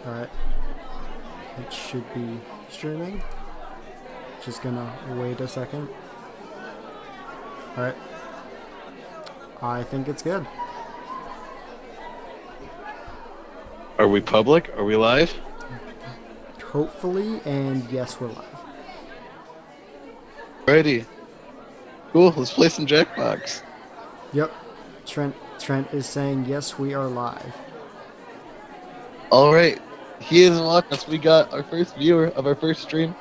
Alright. It should be streaming. Just gonna wait a second. Alright. I think it's good. Are we public? Are we live? Hopefully, and yes, we're live. Alrighty. Cool, let's play some Jackbox. Yep. Trent is saying yes, we are live. Alright. He is watching us. We got our first viewer of our first stream.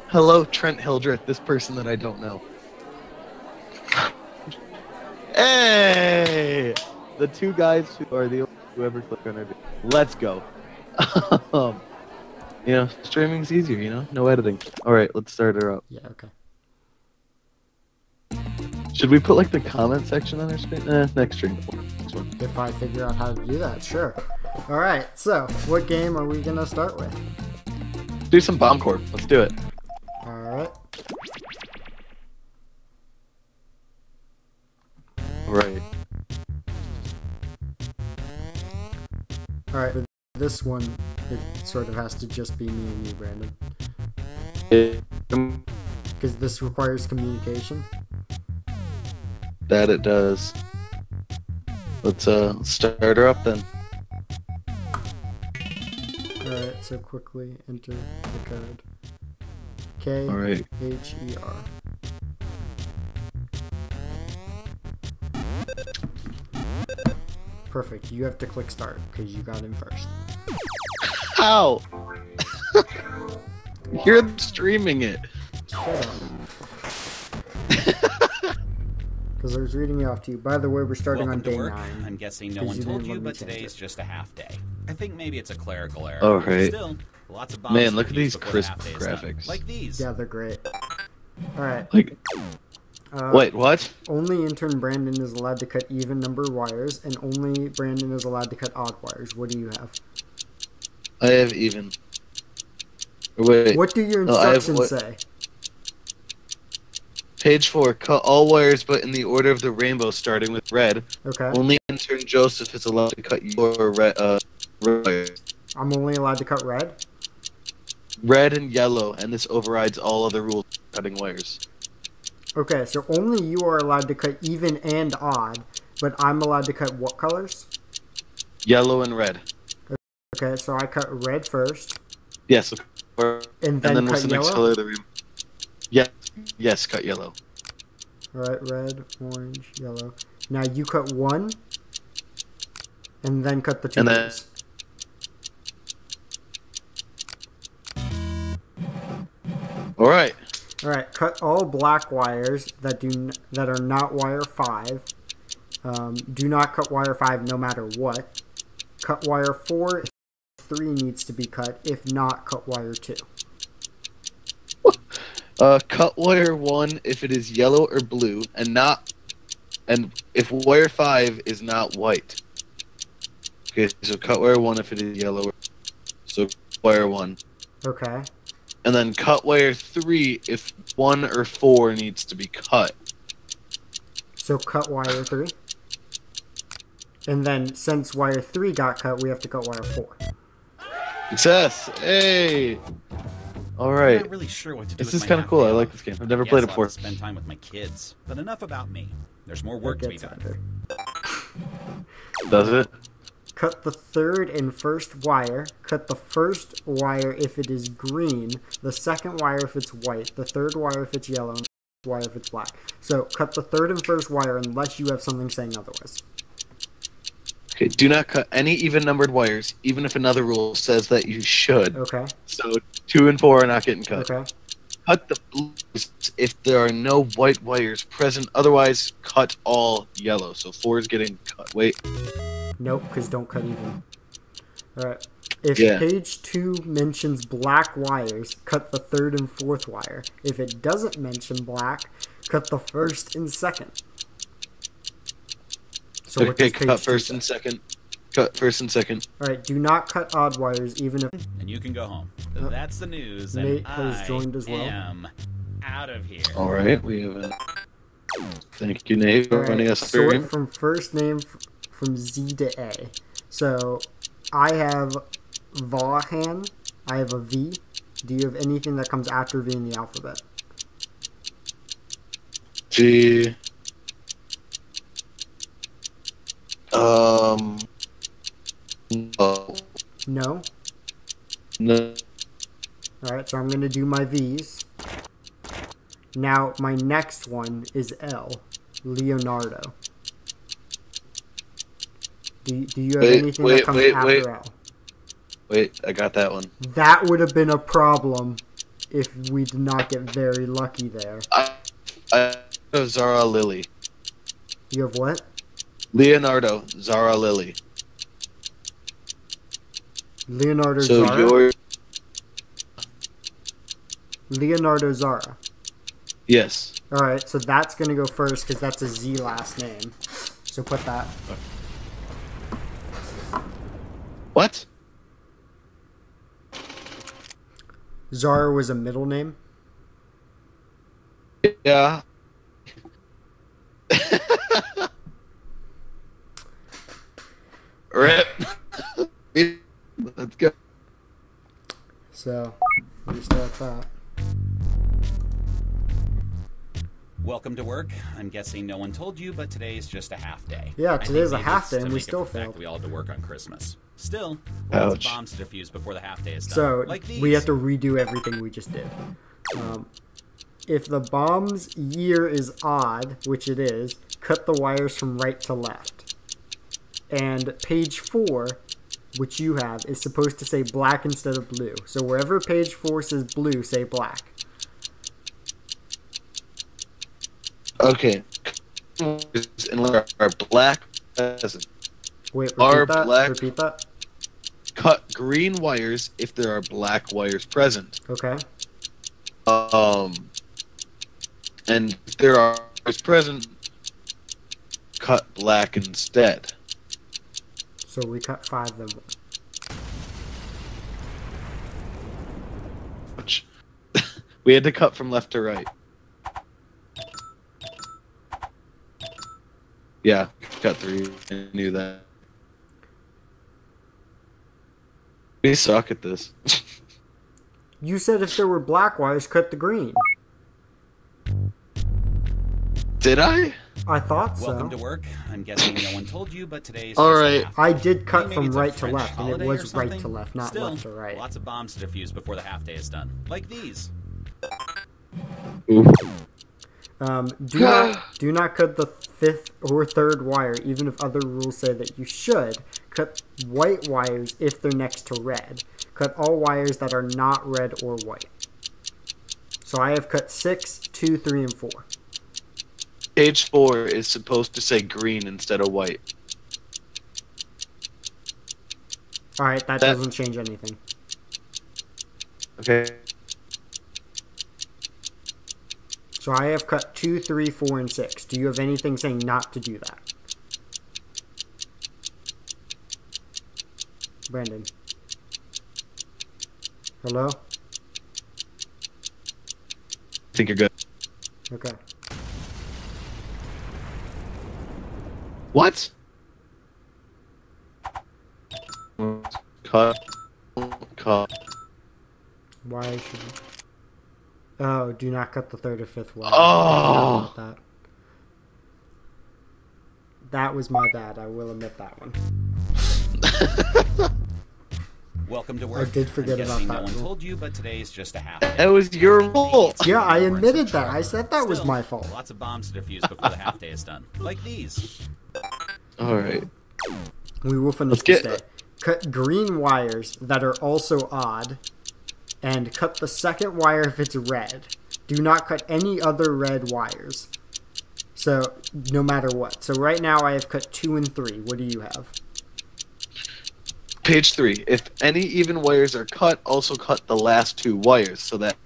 Hello, Trent Hildreth, this person that I don't know. Hey! The two guys who are the only who ever click on our video. Let's go. You know, streaming's easier, you know? No editing. Alright, let's start her up. Yeah, okay. Should we put like the comment section on our screen? Next stream. Next one. If I figure out how to do that, sure. Alright, so what game are we gonna start with? Do some Bomb Corp. Let's do it. Alright. Right. Alright, for this one, it sort of has to just be me and you, Brandon. Because this requires communication. That it does. Let's start her up then. Alright, so quickly enter the code. K Alright. H-E-R. Perfect. You have to click start because you got in first. How? You're streaming it. Shut up. Because I was reading it off to you. By the way, we're starting Welcome on day to work. 9. I'm guessing no one told you, but today's just a half day. I think maybe it's a clerical error. Oh, right. Still, lots of bombs Man, look at used these before the crisp half day is done. graphics. Like these. Yeah, they're great. Alright. Like, wait, what? Only intern Brandon is allowed to cut even number wires, and only Brandon is allowed to cut odd wires. What do you have? I have even. Wait. What do your No, I have instructions say? Page 4. Cut all wires, but in the order of the rainbow, starting with red. Okay. Only intern Joseph is allowed to cut your red wires. I'm only allowed to cut red? Red and yellow, and this overrides all other rules for cutting wires. Okay, so only you are allowed to cut even and odd, but I'm allowed to cut what colors? Yellow and red. Okay, so I cut red first. Yes. And then what's cut the next yellow? color of the rainbow? Yes, cut yellow. Alright, red, orange, yellow. Now you cut one, and then cut the two And then- ones. Alright. Alright, cut all black wires that are not wire 5. Do not cut wire 5 no matter what. Cut wire 4 if 3 needs to be cut. If not, cut wire 2. Cut wire 1 if it is yellow or blue, and if wire 5 is not white. Okay, so cut wire 1 if it is yellow or so wire 1. Okay. And then cut wire 3 if 1 or 4 needs to be cut. So cut wire 3. And then since wire 3 got cut, we have to cut wire 4. Success! Hey! I'm Alright. not really sure what to do This with is my kind of half cool. day I like off. this game. I've never Guess played it I'll before. have to spend time with my kids. But enough about me. There's more work It to be gets done. better. Does it? Cut the third and first wire. Cut the first wire if it is green. The second wire if it's white. The third wire if it's yellow. And the fourth wire if it's black. So cut the third and first wire unless you have something saying otherwise. Okay, do not cut any even-numbered wires, even if another rule says that you should. Okay. So 2 and 4 are not getting cut. Okay. Cut the blues if there are no white wires present. Otherwise, cut all yellow. So 4 is getting cut. Wait. Nope, because don't cut even. Alright. If Yeah. page 2 mentions black wires, cut the third and fourth wire. If it doesn't mention black, cut the first and second. So what Okay, does page cut 2 first say? and second. Cut first and second. Alright, do not cut odd wires even if... And you can go home. That's the news. Nate and has joined as well. am out of here. Alright, we have a... Thank you, Nate, for running us through. Sort from first name from Z to A. So I have Vahan. I have a V. Do you have anything that comes after V in the alphabet? G. No. No? No. Alright, so I'm going to do my V's. Now, my next one is L. Leonardo. Do you have anything that comes after L? Wait, I got that one. That would have been a problem if we did not get very lucky there. I have Zara Lily. You have what? Leonardo, Zara Lily. Leonardo So Zara? you're... Leonardo Zara. Yes. Alright, so that's going to go first because that's a Z last name. So put that. What? Zara was a middle name? Yeah. Rip. Let's go. So, restart that. Welcome to work. I'm guessing no one told you, but today's just a half day. Yeah, I today's think a maybe half it's day to and we make up still for the fact failed. We all had to work on Christmas. Still, lots Ouch. of bombs to defuse before the half day is done. So, like these. we have to redo everything we just did. If the bomb's year is odd, which it is, cut the wires from right to left. And page 4, which you have, is supposed to say black instead of blue. So wherever page 4 says blue, say black. Okay. And our black present. Wait, Are repeat that? black- Repeat that? Cut green wires if there are black wires present. Okay. And if there are wires present, cut black instead. So we cut 5 then. Which we had to cut from left to right. Yeah, cut 3. I knew that. We suck at this. You said if there were black wires, cut the green. Did I? I thought so. Welcome to work. I'm guessing no one told you, but today's All just a right. half day. I did cut Maybe from it's a right to French left, and it holiday was or right to something. left, not Still, left to right. lots of bombs to defuse before the half day is done. Like these. Ooh. Do not cut the 5th or 3rd wire, even if other rules say that you should. Cut white wires if they're next to red. Cut all wires that are not red or white. So I have cut 6, 2, 3, and 4. Page 4 is supposed to say green instead of white. Alright, that doesn't change anything. Okay. So I have cut 2, 3, 4, and 6. Do you have anything saying not to do that? Brandon. Hello? I think you're good. Okay. What? Cut. Why should you... Oh, do not cut the 3rd or 5th wire. Oh. About that. That was my bad. I will admit that one. Welcome to work. I did forget I'm about guessing that no one rule. told you, but today's just a half day. That was your rule. Yeah, I admitted that. I said that was Still, my fault. Lots of bombs to defuse before the half day is done. Like these. All right. We will finish Let's this get- day. Cut green wires that are also odd, and cut the 2nd wire if it's red. Do not cut any other red wires. So, no matter what. So right now I have cut 2 and 3. What do you have? Page 3. If any even wires are cut, also cut the last 2 wires. So that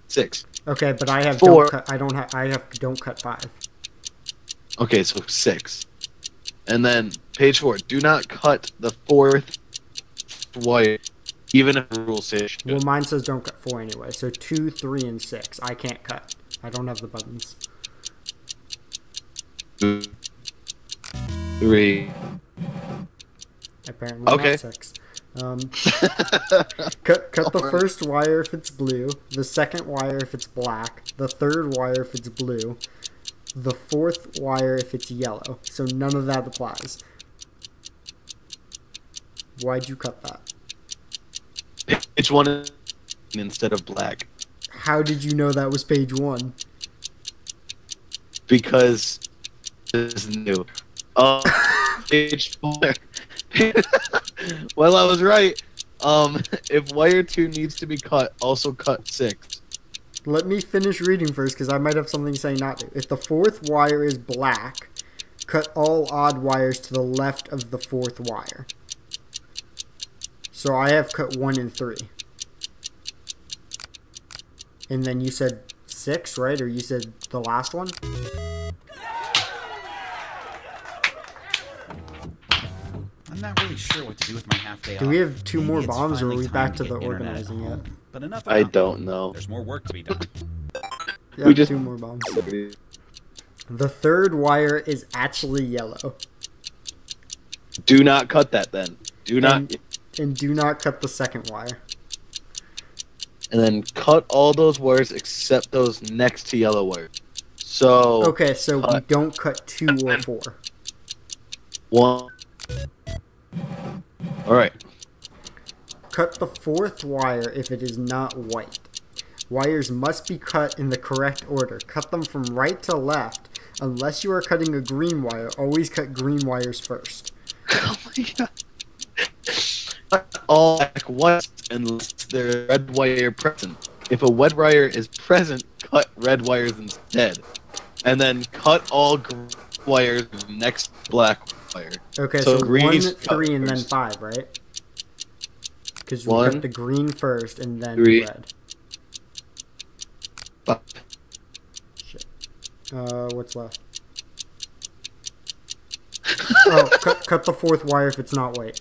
6. Okay, but I have 4. don't cut 5. Okay, so 6. And then page 4. Do not cut the 4th wire, even if the rule says you should. Well, mine says don't cut 4 anyway. So 2, 3, and 6. I can't cut. I don't have the buttons. 2, 3. Apparently Okay. not 6. Cut the first wire if it's blue, the second wire if it's black, the third wire if it's blue, the fourth wire if it's yellow. So none of that applies. Why'd you cut that? Page 1 instead of black. How did you know that was page 1? Because this is new. Page 4. Well, I was right. If wire 2 needs to be cut, also cut 6. Let me finish reading first, because I might have something saying not to. If the fourth wire is black, cut all odd wires to the left of the fourth wire. So I have cut 1 and 3. And then you said 6, right? Or you said the last one? I'm not really sure what to do with my half day off. Do we have 2 more Maybe it's bombs, or are finally we time back to get the internet at organizing yet? home. But enough I about don't that. know. There's more work to be done. Yeah, We just- 2 more bombs. The third wire is actually yellow. Do not cut that then. Do not. And do not cut the second wire. And then cut all those wires except those next to yellow wire. So. Okay, so we don't cut 2 or 4. 1. Alright. Cut the fourth wire if it is not white. Wires must be cut in the correct order. Cut them from right to left. Unless you are cutting a green wire, always cut green wires first. Oh my god. All black wires unless they're red wire present. If a red wire is present, cut red wires instead. And then cut all wires next black wire. Okay, so green 1, is 3, and then first. 5, right? Because we 1, cut the green first and then 3. red. 5. Shit. What's left? Oh, cut the fourth wire if it's not white.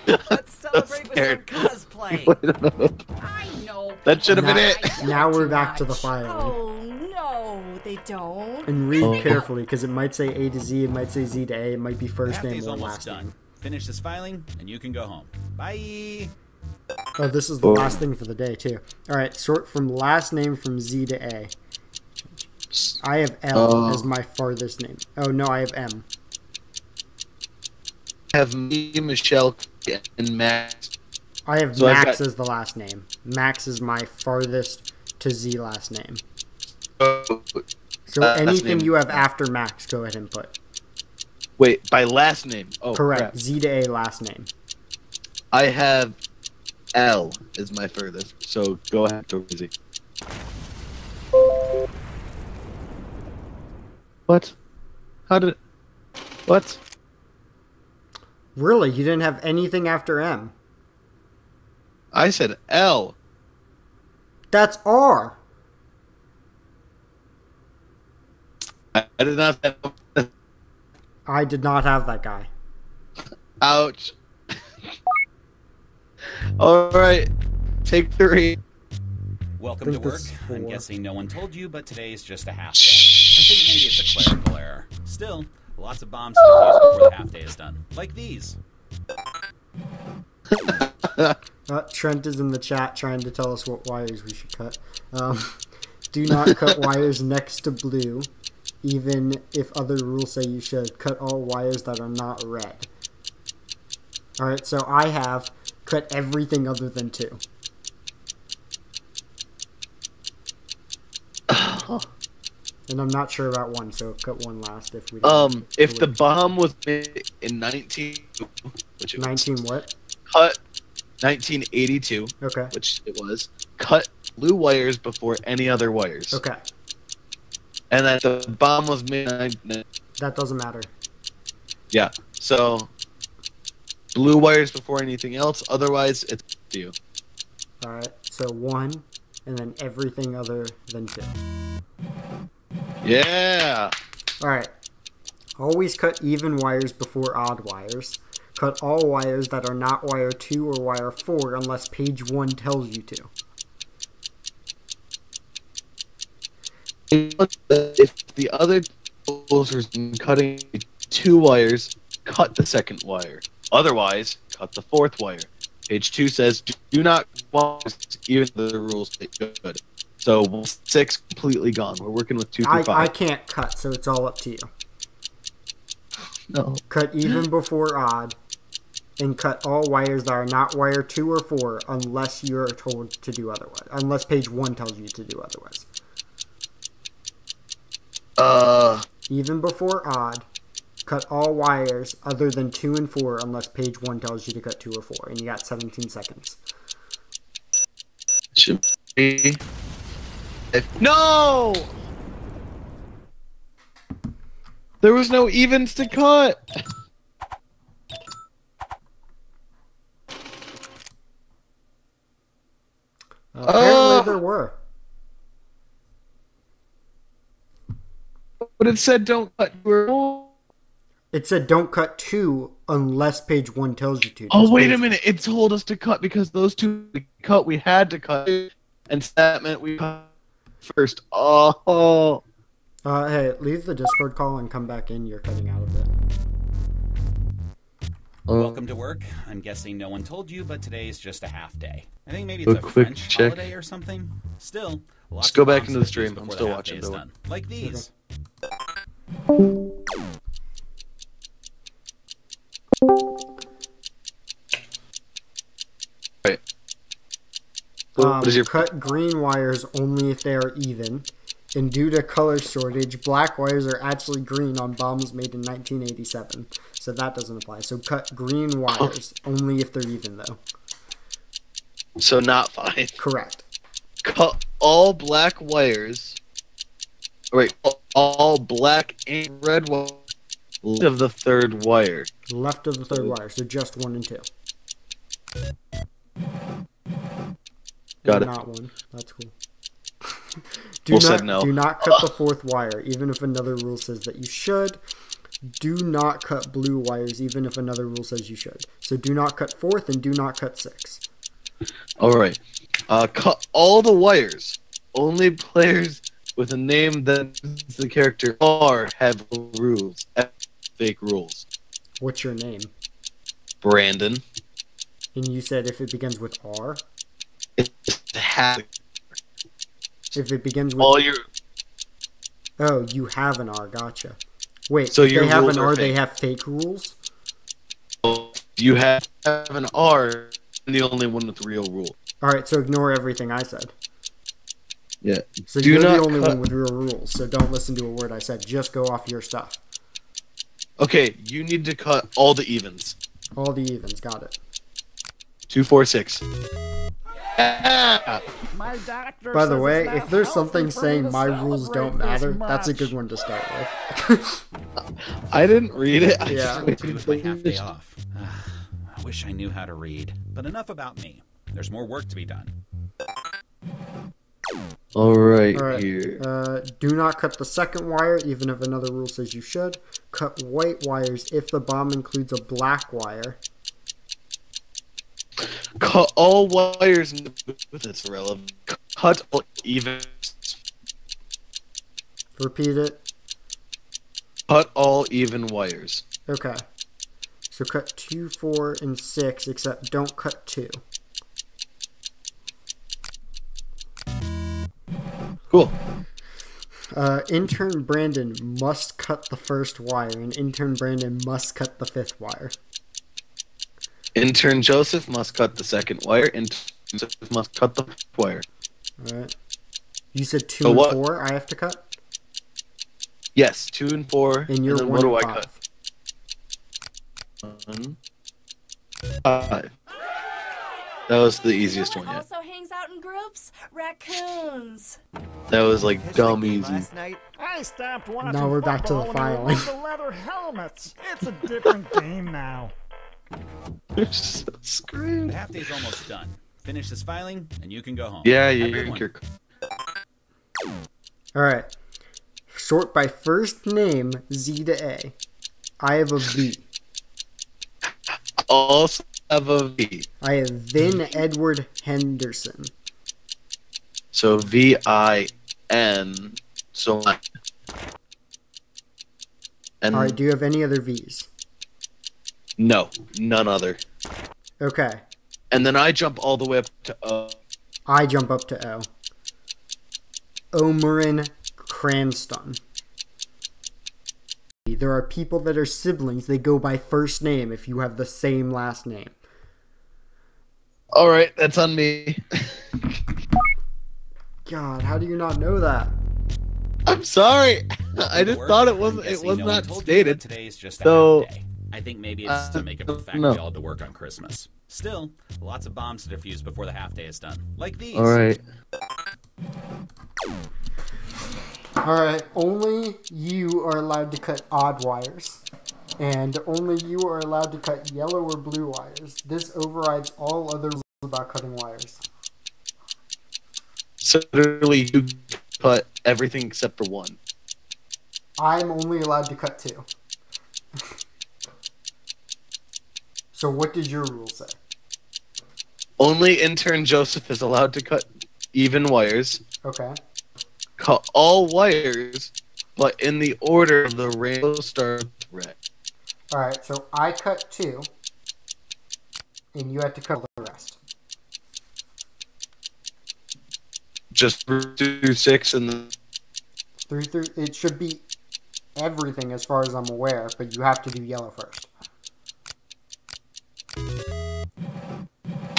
Let's celebrate with some cosplay. I know. That should have been it. Now we're back to the filing. Oh no, they don't. And read carefully, because it might say A to Z, it might say Z to A, it might be first Half name day's or almost last done. name. Finish this filing, and you can go home. Bye. Oh, this is the last thing for the day, too. Alright, sort from last name from Z to A. I have L as my farthest name. Oh, no, I have M. Have me, Michelle, and Max. I have So I've Max got- as the last name. Max is my farthest to Z last name. So Last anything name. you have after Max, go ahead and put. Wait, by last name. Oh, Correct. crap. Z to A last name. I have L is my furthest. So go ahead, go easy. What? How did? What? Really? You didn't have anything after M? I said L. That's R. I did not. I did not have that guy. Ouch. All right, take 3. Welcome to think work. this is I'm 4. guessing no one told you, but today's just a half day. I think maybe it's a clerical error. Still, lots of bombs to defuse before the half day is done. Like these. Trent is in the chat trying to tell us what wires we should cut. Do not cut wires next to blue, even if other rules say you should. Cut all wires that are not red. Alright, so I have cut everything other than 2. And I'm not sure about 1, so cut 1 last if we don't. If the bomb was made in 19, which it was, 19 what? cut 1982, Okay. which it was, cut blue wires before any other wires. Okay. And then the bomb was made. That doesn't matter. Yeah. So blue wires before anything else. Otherwise, it's up to you. Alright, so 1, and then everything other than 2. Yeah. Alright. Always cut even wires before odd wires. Cut all wires that are not wire 2 or wire 4 unless page 1 tells you to. If the other tools are cutting 2 wires, cut the second wire. Otherwise, cut the fourth wire. Page 2 says, do not wires even though the rules say good. So 6 completely gone. We're working with 2 through 5. I can't cut, so it's all up to you. No. Cut even before odd, and cut all wires that are not wire 2 or 4 unless you're told to do otherwise. Unless page 1 tells you to do otherwise. Even before odd, cut all wires other than 2 and 4 unless page 1 tells you to cut 2 or 4. And you got 17 seconds. Should be... No! There was no evens to cut! Apparently there were. But it said don't cut. It said don't cut 2 unless page 1 tells you to. Oh, wait a minute. It told us to cut because those 2 we cut, we had to cut. And that meant we cut first. Oh. Hey, leave the Discord call and come back in. You're cutting out of it. Welcome to work. I'm guessing no one told you, but today's just a half day. I think maybe it's a quick French check. holiday or something. Still, lots Just go of back bombs into the to stream. defuse I'm before still the half watching, day is though. done. Like these. Right. What is your... Cut green wires only if they are even. And due to color shortage, black wires are actually green on bombs made in 1987. So that doesn't apply. So cut green wires only if they're even, though. So not 5. Correct. Cut all black wires. Wait, all black and red wires left of the third wire. Left of the third wire, so just 1 and 2. Got it. Not 1. That's cool. Said no. Do not cut the fourth wire, even if another rule says that you should. Do not cut blue wires, even if another rule says you should. So do not cut 4th and do not cut 6. Alright. Cut all the wires. Only players with a name that the character R have rules. Fake rules. What's your name? Brandon. And you said if it begins with R? It has... If it begins with... all your... Oh, you have an R, gotcha. Wait, So if your they have rules an are R, they fake. have fake rules? You have an R, and the only one with real rule. Alright, so ignore everything I said. Yeah. So Do you're not the only cut... one with real rules, so don't listen to a word I said. Just go off your stuff. Okay, you need to cut all the evens. All the evens, got it. 2, 4, 6. Ah! My doctor By the says way, it's not if there's healthy something for me saying to my rules don't celebrate this matter, that's a much. good one to start with. I didn't read it. I Yeah. just What to do waited with my half day for off? I wish I knew how to read. But enough about me. There's more work to be done. Alright, Alright, here. do not cut the second wire, even if another rule says you should. Cut white wires if the bomb includes a black wire. Cut all wires. That's irrelevant. Cut all evens. Repeat it. Cut all even wires. Okay. So cut 2, 4, and 6, except don't cut 2. Cool. Intern Brandon must cut the first wire, and intern Brandon must cut the 5th wire. Intern Joseph must cut the second wire. Intern Joseph must cut the fifth wire. Alright. You said 2 So and what? 4 I have to cut? Yes, 2 and 4. And you're then 1 what do and I 5. cut? 1, 5. That was the easiest one yet. Also hangs out in groups? Raccoons. That was like dumb easy. Last night, I stopped watching Now we're back to the football when filing. they removed the leather helmets. It's a different game now. You're so The screwed. half day's almost done. Finish this filing, and you can go home. Yeah, Have a good one. you're... Alright. Sort by first name, Z to A. I have a V. Also have a V. I have Vin Edward Henderson. So V-I-N. So... And Alright, do you have any other V's? No, none other. Okay. And then I jump all the way up to O. I jump up to O. Omarin Cranston. There are people that are siblings. They go by first name if you have the same last name. All right, that's on me. God, how do you not know that? I'm sorry. I just thought it was not stated. Today's just So, a half day. I think maybe it's to make up for the fact no. we all had to work on Christmas. Still, lots of bombs to defuse before the half day is done. Like these. All right. Alright, only you are allowed to cut odd wires. And only you are allowed to cut yellow or blue wires. This overrides all other rules about cutting wires. So literally, you cut everything except for one. I'm only allowed to cut 2. So what does your rule say? Only intern Joseph is allowed to cut even wires. Okay. Cut all wires, but in the order of the rainbow star red. Alright, so I cut 2. And you had to cut the rest. Just through 6 and then... Through, it should be everything as far as I'm aware, but you have to do yellow first.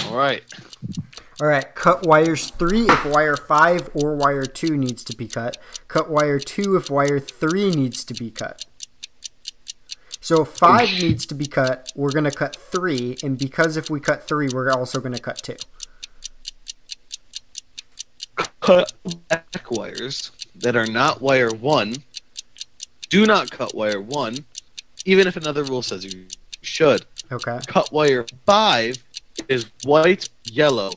Alright. Alright, cut wires 3 if wire 5 or wire 2 needs to be cut. Cut wire 2 if wire 3 needs to be cut. So if 5 needs to be cut, we're going to cut 3, and because if we cut 3, we're also going to cut 2. Cut back wires that are not wire 1. Do not cut wire 1, even if another rule says you should. Okay. Cut wire 5 is white, yellow,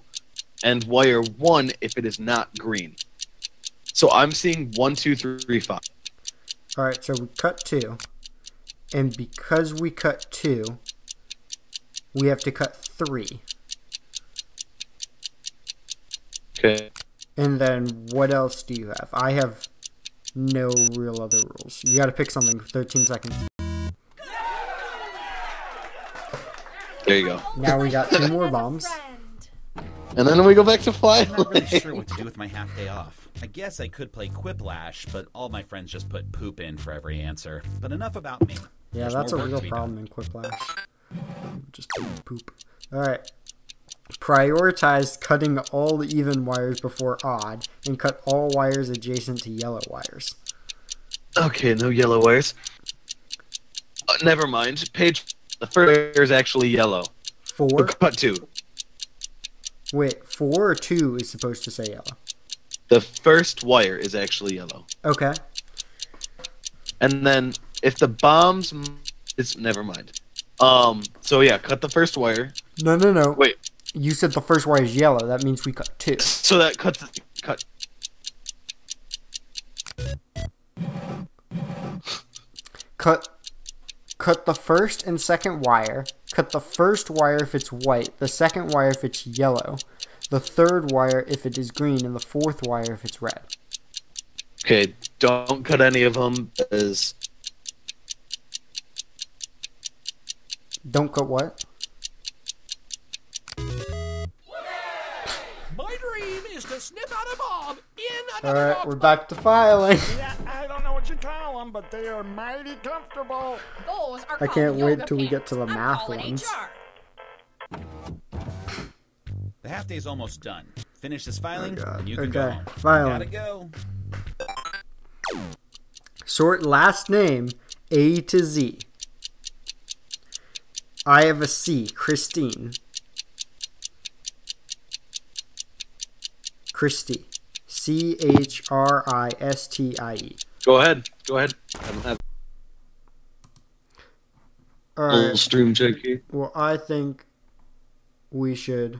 and wire 1 if it is not green. So I'm seeing 1, 2, 3, 5. Alright, so we cut 2. And because we cut 2, we have to cut 3. Okay. And then what else do you have? I have no real other rules. You gotta pick something. 13 seconds. There you go. Now we got 2 more bombs. And then we go back to I'm not really flying. sure what to do with my half day off. I guess I could play Quiplash, but all my friends just put poop in for every answer. But enough about me. Yeah, There's that's a more work real to be problem done. in Quiplash. Just poop. Alright. Prioritize cutting all even wires before odd, and cut all wires adjacent to yellow wires. Okay, no yellow wires. Never mind. Page. The first wire is actually yellow. 4? Cut 2. Wait, 4 or 2 is supposed to say yellow? The first wire is actually yellow. Okay. And then if the bombs is never mind. So yeah, cut the first wire. No. Wait. You said the first wire is yellow. That means we cut 2. So that cut. Cut the first and second wire. Cut the first wire if it's white, the second wire if it's yellow, the third wire if it is green, and the fourth wire if it's red. Okay, don't cut any of them as Don't cut what? My dream is to snip out a bomb in another Alright, we're back to filing. Yeah, I don't know what you call them, but they are mighty comfortable. Those are I called can't wait yoga till we get pants. to the I'm math calling ones. HR. The half day's almost done. Finish this filing, Oh, God. and you can go Okay, home. filing. Gotta go. Sort last name A to Z. I have a C, Christine. Christie. CHRISTIE. Go ahead. I don't have a little Alright, stream check here. well, I think we should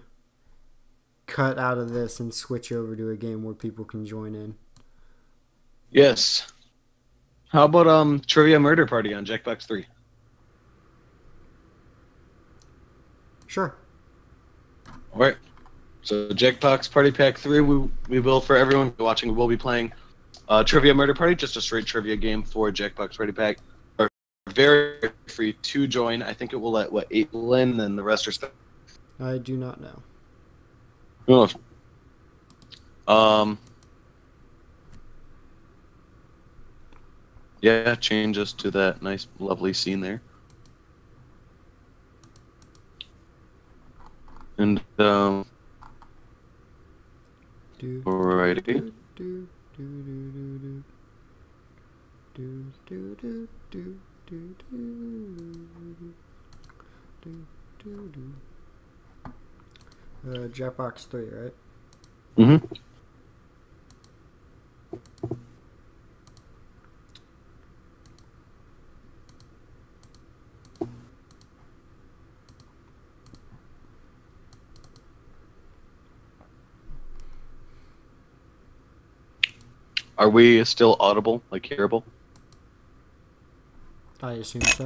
cut out of this and switch over to a game where people can join in. Yes. How about Trivia Murder Party on Jackbox 3? Sure. Alright. So Jackbox Party Pack 3, we will, for everyone watching, we will be playing Trivia Murder Party, just a straight trivia game for Jackbox Party Pack, or very free to join. I think it will let, what, 8 people in, then the rest are spent. I do not know. Yeah, change us to that nice, lovely scene there. And, alrighty. Jackbox 3, right? Mm-hmm. Are we still audible, like hearable? I assume so.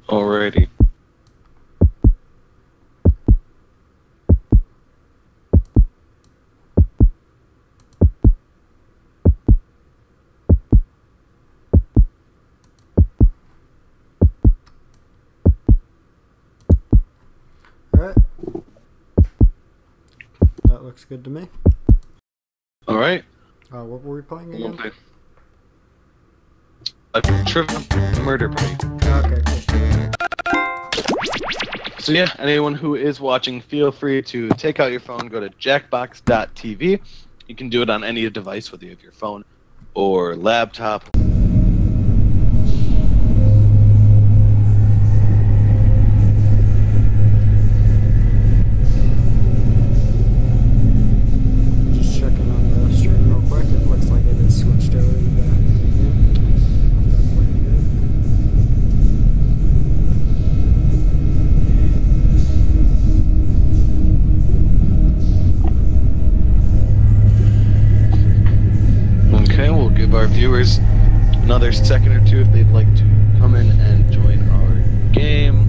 Alrighty. Alright. That looks good to me. Alright. What were we playing again? Okay. A trivia murder party. Okay, cool. So yeah, anyone who is watching, feel free to take out your phone, go to jackbox.tv. You can do it on any device, whether you have your phone or laptop. Just checking on the stream real quick. It looks like it is switched over to the game. That's looking good. Okay, we'll give our viewers another second or two if they'd like to come in and join our game.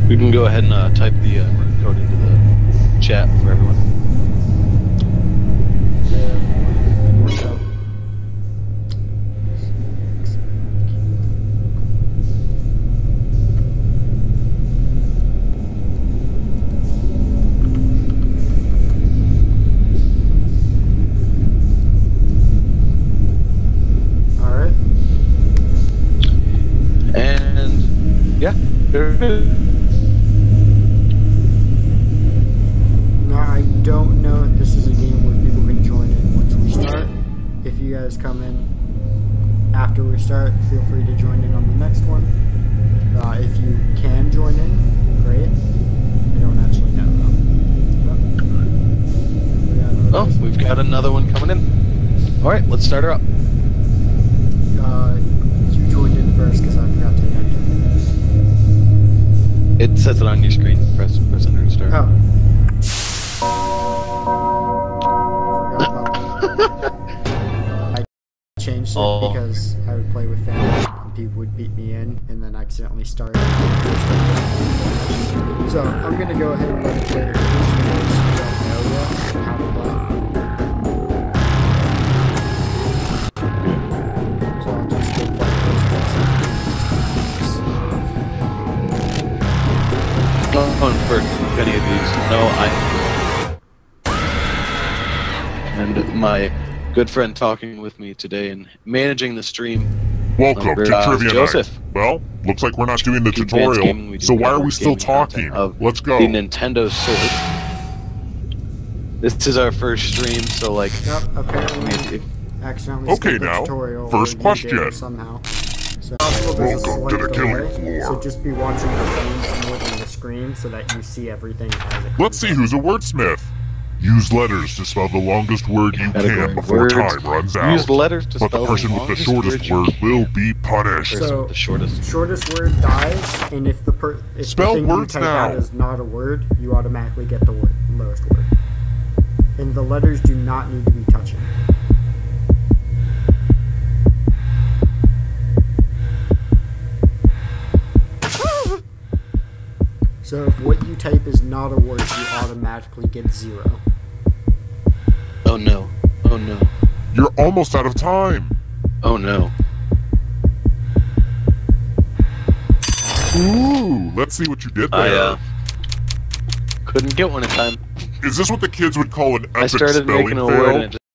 You can go ahead and type the code into the chat for everyone. Alright. And yeah, there it is. Now, I don't know if this is a game where people can join in once we start. If you guys come in after we start, feel free to join in on the next one. If you can join in, great. I don't actually know though. Oh, we've got another one coming in. Alright, let's start her up. You joined in first because I forgot to enter. It says it on your screen. Press enter to start. Oh. Forgot about that. I changed it because I would play with family and people would beat me in and then accidentally start. So I'm gonna go ahead and let it play the games for those who don't know yet how to play. So I'll just go play those Going for any of these. No, and my good friend talking with me today and managing the stream. Welcome to Trivia Joseph. Night. Well, looks like we're not doing the Advanced tutorial, Gaming, we do so why are cover we still gaming talking? content of Let's go. The Nintendo Switch. This is our first stream, so like. Yep, apparently accidentally Okay, skipped the now, tutorial. first or you question. did somehow. So possible there's a Welcome to slight the killing delay, floor. so just be watching the frames more than the screen so that you see everything as it comes Let's see up. who's a wordsmith. Use letters to spell the longest word you Category can before words. time runs out. Use letters to But spell the person with the longest shortest word word will be punished. So, the shortest. Shortest word dies, and if the Spell thing words you type out now. is not a word, you automatically get the lowest word. And the letters do not need to be touching. So if what you type is not a word, you automatically get 0. Oh no. Oh no. You're almost out of time. Oh no. Ooh, let's see what you did there. I couldn't get one in time. Is this what the kids would call an I epic started spelling making a fail? word and it